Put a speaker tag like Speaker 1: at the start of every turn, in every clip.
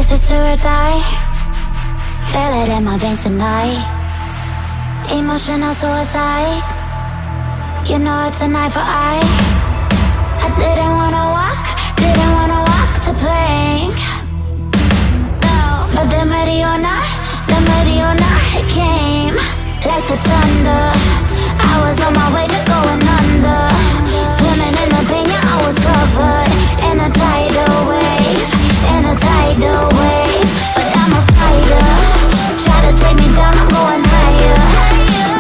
Speaker 1: this is do or die. Feel it in my veins tonight. Emotional suicide. You know it's an eye for eye. I didn't wanna walk the plank. No, but the Mariona, it came like the thunder. I was on my way to going under. Swimming in the pain, yeah, I was covered in a tidal wave, but I'm a fighter. Try to take me down, I'm going higher.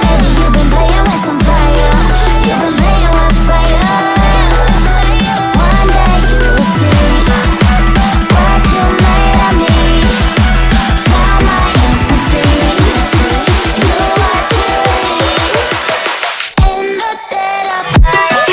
Speaker 1: Maybe you've been playing with some fire. You've been playing with fire. One day you will see what you made of me. Found my inner peace. You are peace in the dead of night.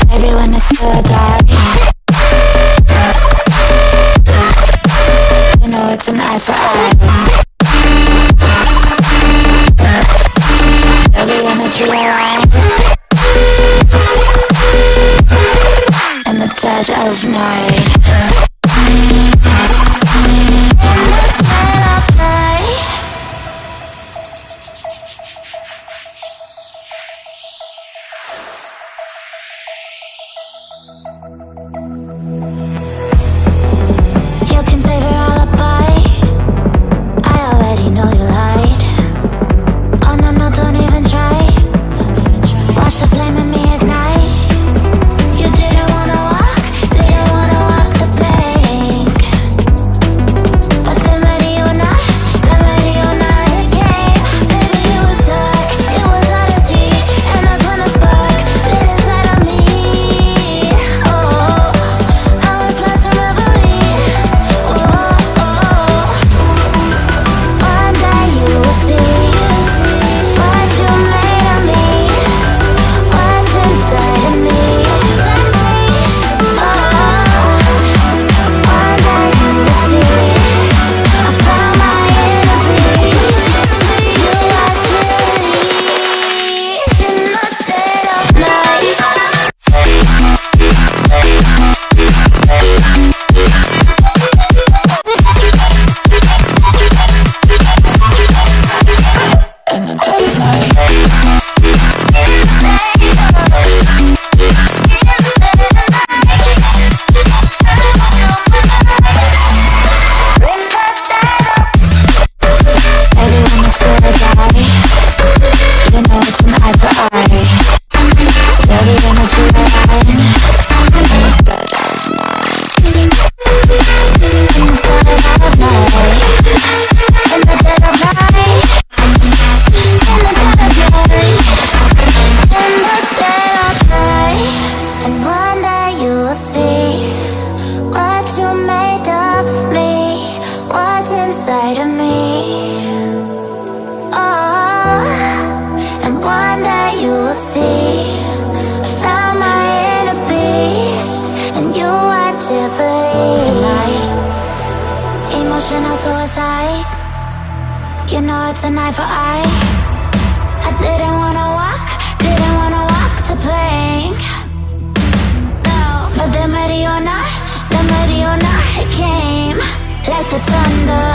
Speaker 1: Maybe when it's still dark, you know it's an eye for eye. Maybe when it's real life, in the dead of night. You can save your alibi. I already know you lied. Oh no, no, don't even try. Watch the flame in me ignite. You didn't wanna walk the plank. But the Mariona, it came. Baby, you were stuck, it was hard to see. And that's when the spark lit inside of me. Oh, I was lost from reverie. One day you will see what you made of me, what's inside of me. One day you will see I found my inner peace. You are peace in the dead of night. In the dead of night. Maybe when it's still die, you know it's an eye for eye. Feel the energy align. In the dead of night. In the dead of night. In the dead of night. And one day you will see what you made of me, what's inside of me. Oh, and one day you will see I found my inner beast, and you are Jubilee. Tonight, emotional suicide. You know it's an eye for eye. I didn't wanna walk the plank. No, but the Mariona, it came like the thunder.